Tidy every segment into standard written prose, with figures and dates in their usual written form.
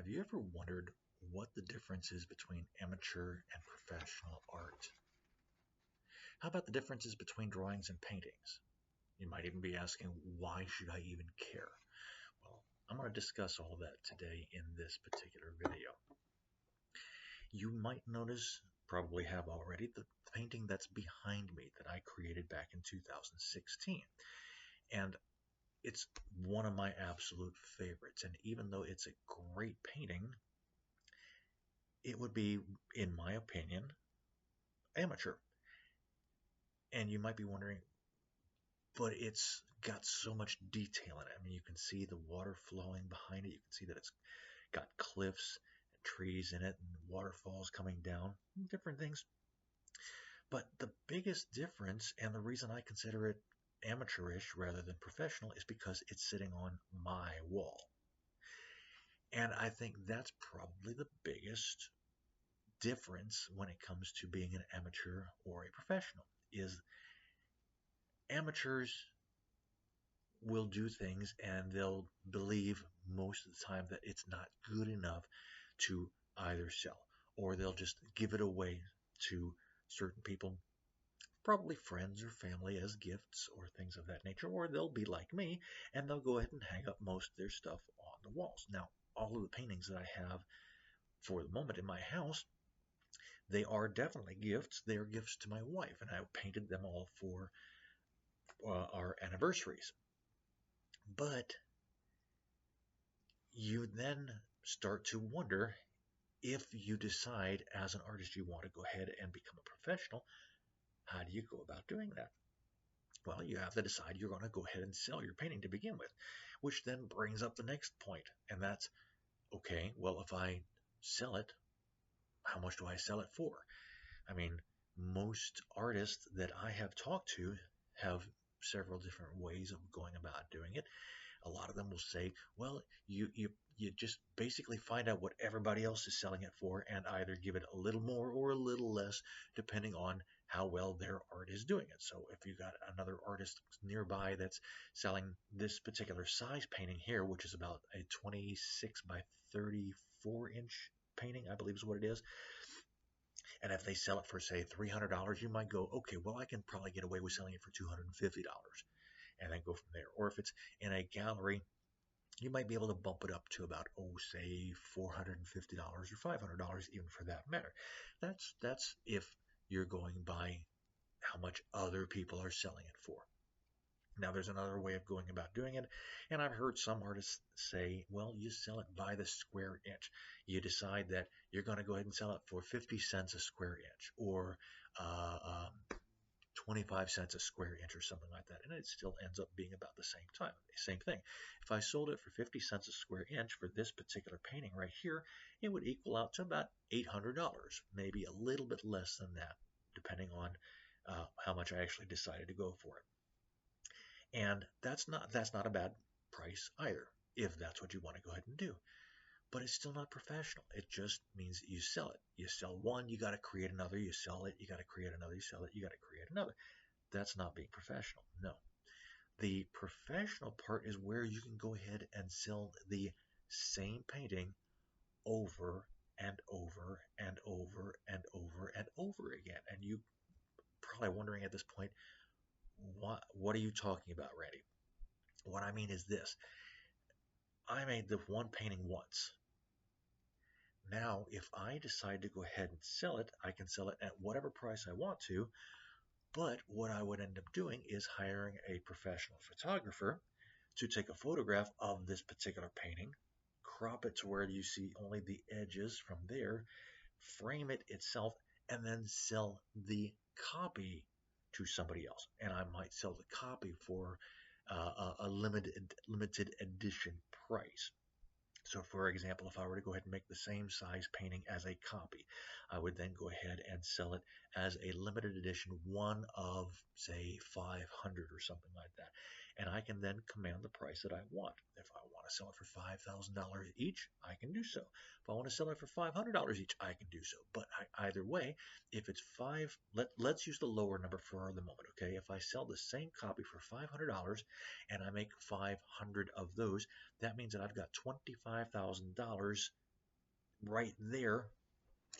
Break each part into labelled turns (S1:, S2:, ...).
S1: you ever wondered what the difference is between amateur and professional art? How about the differences between drawings and paintings? You might even be asking, why should I even care? Well, I'm going to discuss all of that today in this particular video. You might notice, probably have already, the painting that's behind me that I created back in 2016. And it's one of my absolute favorites. And even though it's a great painting, it would be, in my opinion, amateur. And you might be wondering, but it's got so much detail in it. I mean, you can see the water flowing behind it. You can see that it's got cliffs and trees in it and waterfalls coming down, different things. But the biggest difference, and the reason I consider it amateurish rather than professional, is because it's sitting on my wall. And I think that's probably the biggest difference when it comes to being an amateur or a professional, is amateurs will do things and they'll believe most of the time that it's not good enough to either sell, or they'll just give it away to certain people, probably friends or family, as gifts or things of that nature, or they'll be like me and they'll go ahead and hang up most of their stuff on the walls. Now, all of the paintings that I have for the moment in my house, they are definitely gifts. They are gifts to my wife, and I painted them all for our anniversaries. But you then start to wonder, if you decide as an artist you want to go ahead and become a professional, how do you go about doing that? Well, you have to decide you're going to go ahead and sell your painting to begin with, which then brings up the next point, and that's, okay, well, if I sell it, how much do I sell it for? I mean, most artists that I have talked to have several different ways of going about doing it. A lot of them will say, well, you just basically find out what everybody else is selling it for and either give it a little more or a little less depending on how well their art is doing it. So if you got another artist nearby that's selling this particular size painting here, which is about a 26 by 34 inch painting, I believe is what it is, and if they sell it for, say, $300, you might go, okay, well, I can probably get away with selling it for $250, and then go from there. Or if it's in a gallery, you might be able to bump it up to about, say, $450 or $500 even, for that matter. That's if you're going by how much other people are selling it for. Now, there's another way of going about doing it, and I've heard some artists say, well, you sell it by the square inch. You decide that you're going to go ahead and sell it for 50 cents a square inch, or 25 cents a square inch, or something like that, and it still ends up being about the same thing. If I sold it for 50 cents a square inch for this particular painting right here, it would equal out to about $800, maybe a little bit less than that, depending on how much I actually decided to go for it. And that's not a bad price either, if that's what you want to go ahead and do. But it's still not professional. It just means that you sell it. You sell one, you got to create another. You sell it, you got to create another. You sell it, you got to create another. That's not being professional. No. The professional part is where you can go ahead and sell the same painting over and over and over and over and over again. And you probably wondering at this point, what are you talking about, Randy? What I mean is this. I made the one painting once. Now, if I decide to go ahead and sell it, I can sell it at whatever price I want to, but what I would end up doing is hiring a professional photographer to take a photograph of this particular painting, crop it to where you see only the edges from there, frame it itself, and then sell the copy to somebody else. And I might sell the copy for a limited edition price. So, for example, if I were to go ahead and make the same size painting as a copy, I would then go ahead and sell it as a limited edition, one of, say, 500 or something like that. And I can then command the price that I want. If I want to sell it for $5,000 each, I can do so. If I want to sell it for $500 each, I can do so. But either way, if it's let's use the lower number for the moment, okay? If I sell the same copy for $500 and I make 500 of those, that means that I've got $25,000 right there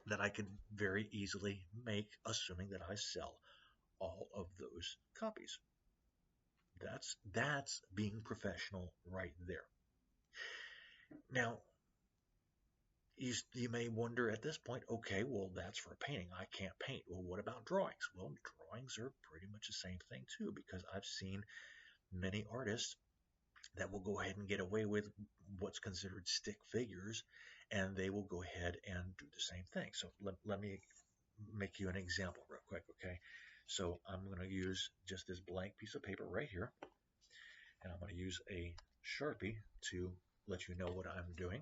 S1: that I could very easily make, assuming that I sell all of those copies. That's being professional right there. Now, you may wonder at this point, okay, well, that's for painting. I can't paint. Well, what about drawings? Well, drawings are pretty much the same thing too, because I've seen many artists that will go ahead and get away with what's considered stick figures, and they will go ahead and do the same thing. So let me make you an example real quick, okay? So I'm going to use just this blank piece of paper right here, and I'm going to use a Sharpie to let you know what I'm doing,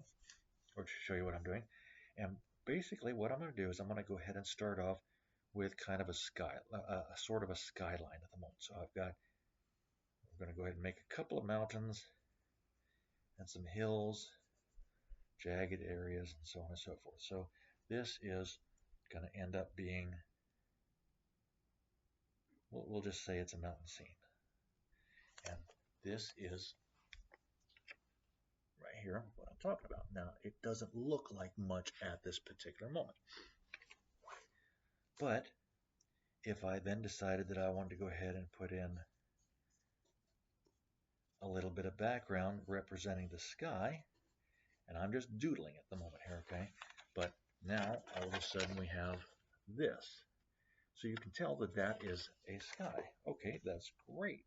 S1: or to show you what I'm doing. And basically what I'm going to do is I'm going to go ahead and start off with kind of a sort of a skyline at the moment. So I'm going to go ahead and make a couple of mountains and some hills, jagged areas, and so on and so forth. So this is going to end up being, we'll just say it's a mountain scene. And this is right here what I'm talking about. Now, it doesn't look like much at this particular moment. But if I then decided that I wanted to go ahead and put in a little bit of background representing the sky, and I'm just doodling at the moment here, okay? But now, all of a sudden, we have this. So you can tell that that is a sky. Okay, that's great.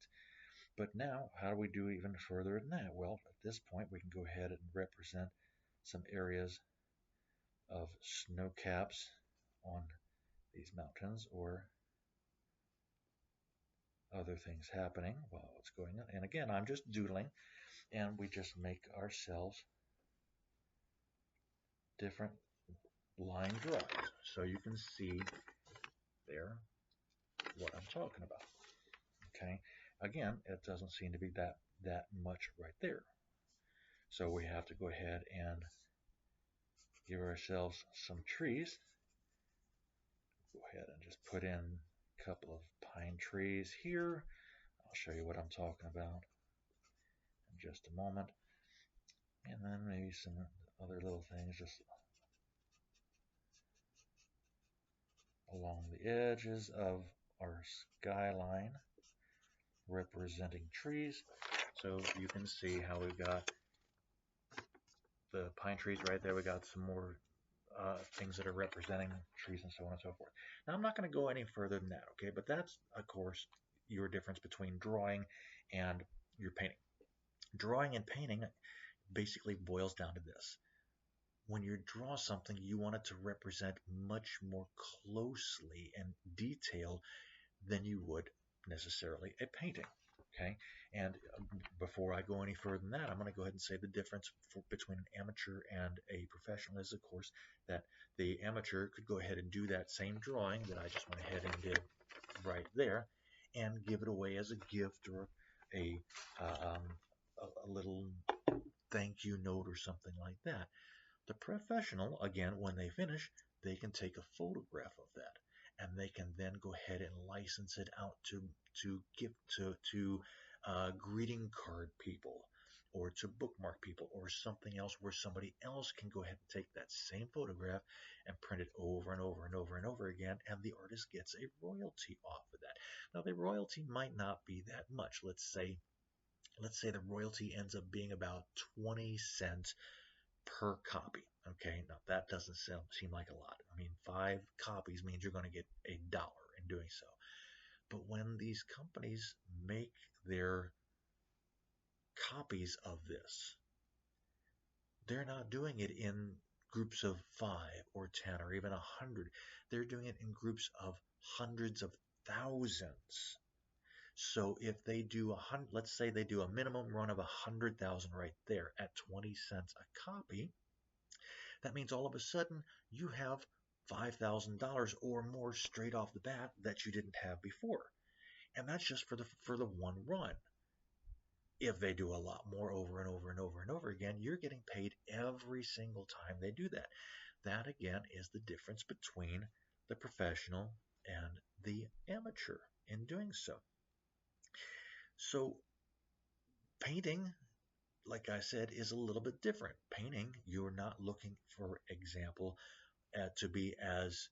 S1: But now, how do we do even further than that? Well, at this point, we can go ahead and represent some areas of snow caps on these mountains, or other things happening while it's going on. And again, I'm just doodling, and we just make ourselves different line drawings so you can see there what I'm talking about. Okay, again, it doesn't seem to be that much right there, so we have to go ahead and give ourselves some trees. Go ahead and just put in a couple of pine trees here. I'll show you what I'm talking about in just a moment, and then maybe some other little things just along the edges of our skyline representing trees. So you can see how we've got the pine trees right there. We got some more things that are representing trees and so on and so forth. Now I'm not going to go any further than that, okay? But that's, of course, your difference between drawing and your painting. Drawing and painting basically boils down to this. When you draw something, you want it to represent much more closely and detailed than you would necessarily a painting. Okay, and before I go any further than that, I'm going to go ahead and say the difference between an amateur and a professional is, of course, that the amateur could go ahead and do that same drawing that I just went ahead and did right there, and give it away as a gift or a little thank you note or something like that. The professional, again, when they finish, they can take a photograph of that, and they can then go ahead and license it out to give to greeting card people, or to bookmark people, or something else where somebody else can go ahead and take that same photograph and print it over and over and over and over again, and the artist gets a royalty off of that. Now, the royalty might not be that much. Let's say the royalty ends up being about 20 cents per copy. Okay, now that doesn't seem like a lot. I mean, 5 copies means you're going to get $1 in doing so. But when these companies make their copies of this, they're not doing it in groups of 5 or 10 or even 100. They're doing it in groups of hundreds of thousands. So if they do let's say they do a minimum run of 100,000 right there at 20 cents a copy, that means all of a sudden you have $5,000 or more straight off the bat that you didn't have before. And that's just for the one run. If they do a lot more over and over and over and over again, you're getting paid every single time they do that. That, again, is the difference between the professional and the amateur in doing so. So painting, like I said, is a little bit different. Painting, you're not looking, for example, to be as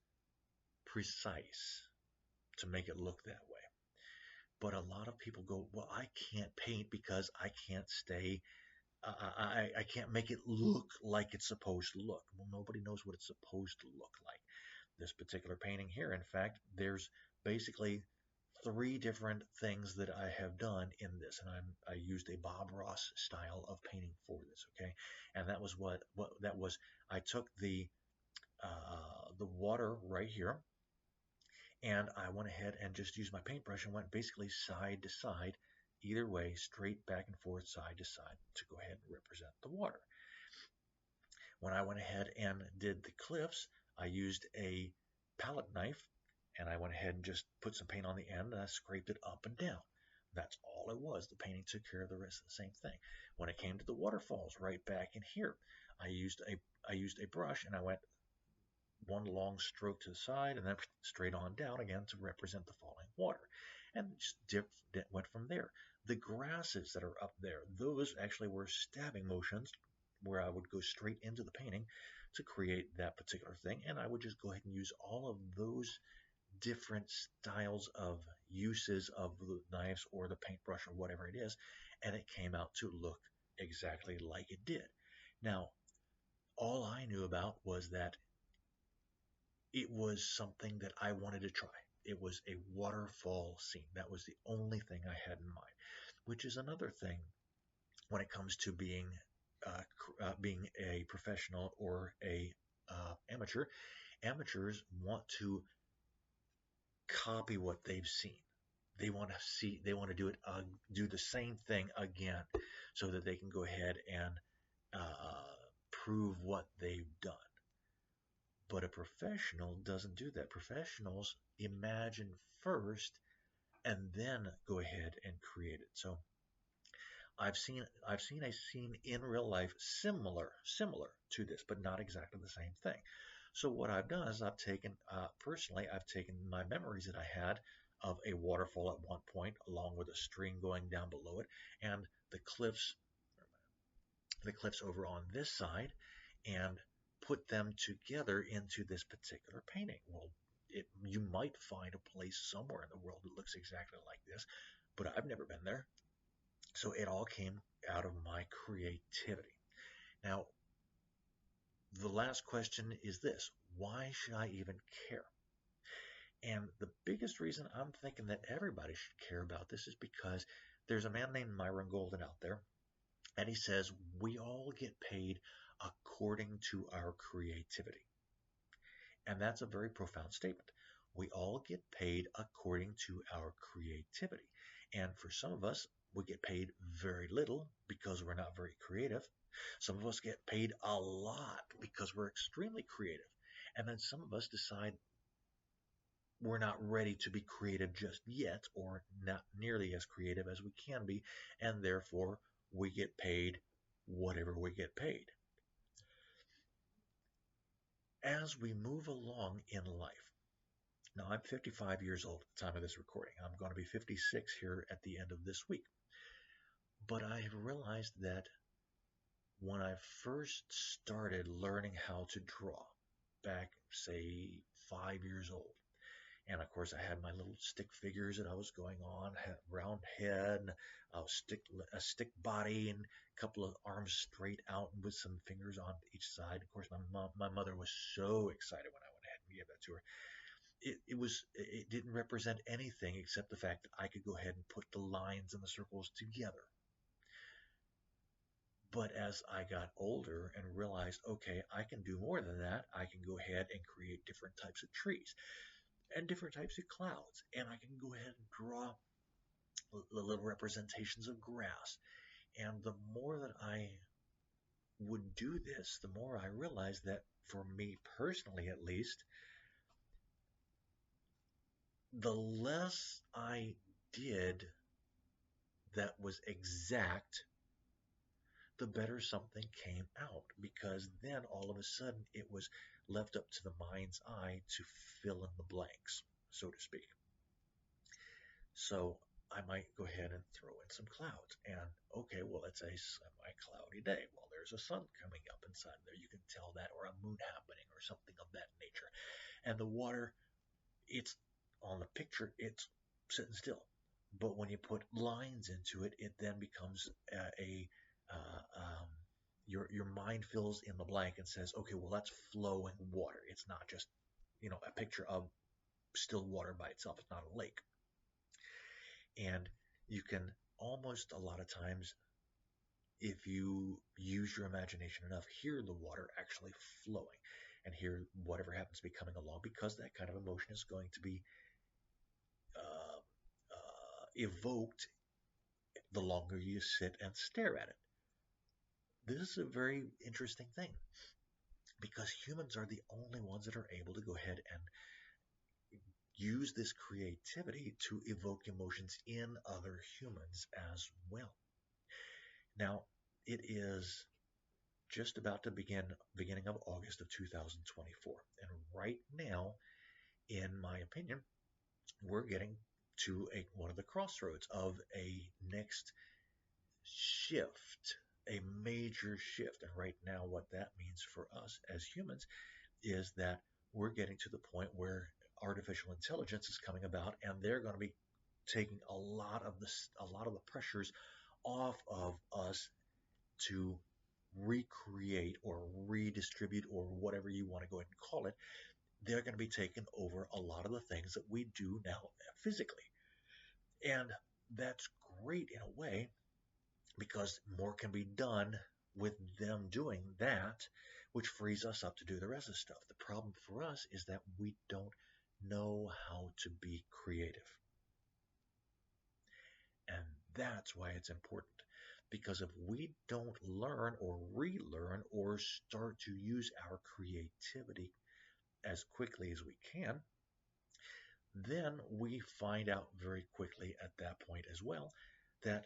S1: precise, to make it look that way. But a lot of people go, well, I can't paint because I can't stay, I can't make it look like it's supposed to look. Well, nobody knows what it's supposed to look like. This particular painting here, in fact, there's basically three different things that I have done in this, and I used a Bob Ross style of painting for this. Okay, and that was what that was. I took the water right here, and I went ahead and just used my paintbrush and went basically side to side, either way, straight back and forth, side to side, to go ahead and represent the water. When I went ahead and did the cliffs, I used a palette knife, and I went ahead and just put some paint on the end, and I scraped it up and down. That's all it was. The painting took care of the rest of the same thing. When it came to the waterfalls, right back in here, I used a brush, and I went one long stroke to the side and then straight on down again to represent the falling water, and just went from there. The grasses that are up there, those actually were stabbing motions where I would go straight into the painting to create that particular thing, and I would just go ahead and use all of those different styles of uses of the knives or the paintbrush or whatever it is, and it came out to look exactly like it did. Now, all I knew about was that it was something that I wanted to try. It was a waterfall scene. That was the only thing I had in mind, which is another thing when it comes to being a professional or a amateur. Amateurs want to copy what they've seen. They want to see. They want to do the same thing again, so that they can go ahead and prove what they've done. But a professional doesn't do that. Professionals imagine first and then go ahead and create it. So I've seen a scene in real life similar to this, but not exactly the same thing. So what I've done is I've taken my memories that I had of a waterfall at one point, along with a stream going down below it, and the cliffs over on this side, and put them together into this particular painting. Well, you might find a place somewhere in the world that looks exactly like this, but I've never been there. So it all came out of my creativity. Now, the last question is this: why should I even care? And the biggest reason I'm thinking that everybody should care about this is because there's a man named Myron Golden out there, and he says we all get paid according to our creativity. And that's a very profound statement. We all get paid according to our creativity. And for some of us, we get paid very little because we're not very creative. Some of us get paid a lot because we're extremely creative. And then some of us decide we're not ready to be creative just yet, or not nearly as creative as we can be, and therefore we get paid whatever we get paid. As we move along in life, now I'm 55 years old at the time of this recording. I'm going to be 56 here at the end of this week. But I have realized that when I first started learning how to draw, back, say, 5 years old, and of course I had my little stick figures that I was going on, had round head, and a stick body, and a couple of arms straight out with some fingers on each side. Of course, my mother was so excited when I went ahead and gave that to her. It didn't represent anything except the fact that I could go ahead and put the lines and the circles together. But as I got older and realized, okay, I can do more than that, I can go ahead and create different types of trees and different types of clouds, and I can go ahead and draw little representations of grass. And the more that I would do this, the more I realized that for me personally, at least, the less I did that was exact, the better something came out, because then all of a sudden it was left up to the mind's eye to fill in the blanks, so to speak. So I might go ahead and throw in some clouds. And okay, well, it's a semi-cloudy day. Well, there's a sun coming up inside there. You can tell that, or a moon happening, or something of that nature. And the water, it's on the picture, it's sitting still. But when you put lines into it, it then becomes your mind fills in the blank and says, okay, well, that's flowing water. It's not just a picture of still water by itself. It's not a lake. And you can almost a lot of times, if you use your imagination enough, hear the water actually flowing and hear whatever happens to be coming along, because that kind of emotion is going to be evoked the longer you sit and stare at it. This is a very interesting thing, because humans are the only ones that are able to go ahead and use this creativity to evoke emotions in other humans as well. Now, it is just about to beginning of August of 2024. And right now, in my opinion, we're getting to one of the crossroads of a next shift, a major shift. And right now, what that means for us as humans is that we're getting to the point where artificial intelligence is coming about, and they're going to be taking a lot of the pressures off of us to recreate or redistribute, or whatever you want to go ahead and call it. They're going to be taking over a lot of the things that we do now physically. And that's great in a way, because more can be done with them doing that, which frees us up to do the rest of the stuff. The problem for us is that we don't know how to be creative. And that's why it's important. Because if we don't learn or relearn or start to use our creativity as quickly as we can, then we find out very quickly at that point as well that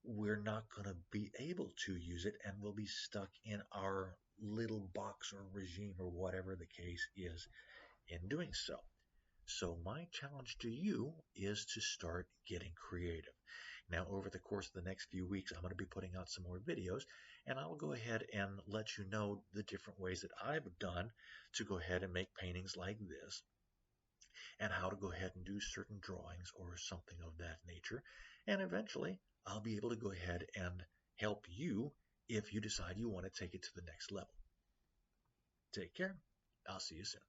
S1: we're not going to be able to use it, and we'll be stuck in our little box or regime or whatever the case is in doing so. So my challenge to you is to start getting creative. Now, over the course of the next few weeks, I'm going to be putting out some more videos, and I'll go ahead and let you know the different ways that I've done to go ahead and make paintings like this, and how to go ahead and do certain drawings or something of that nature. And eventually, I'll be able to go ahead and help you if you decide you want to take it to the next level. Take care. I'll see you soon.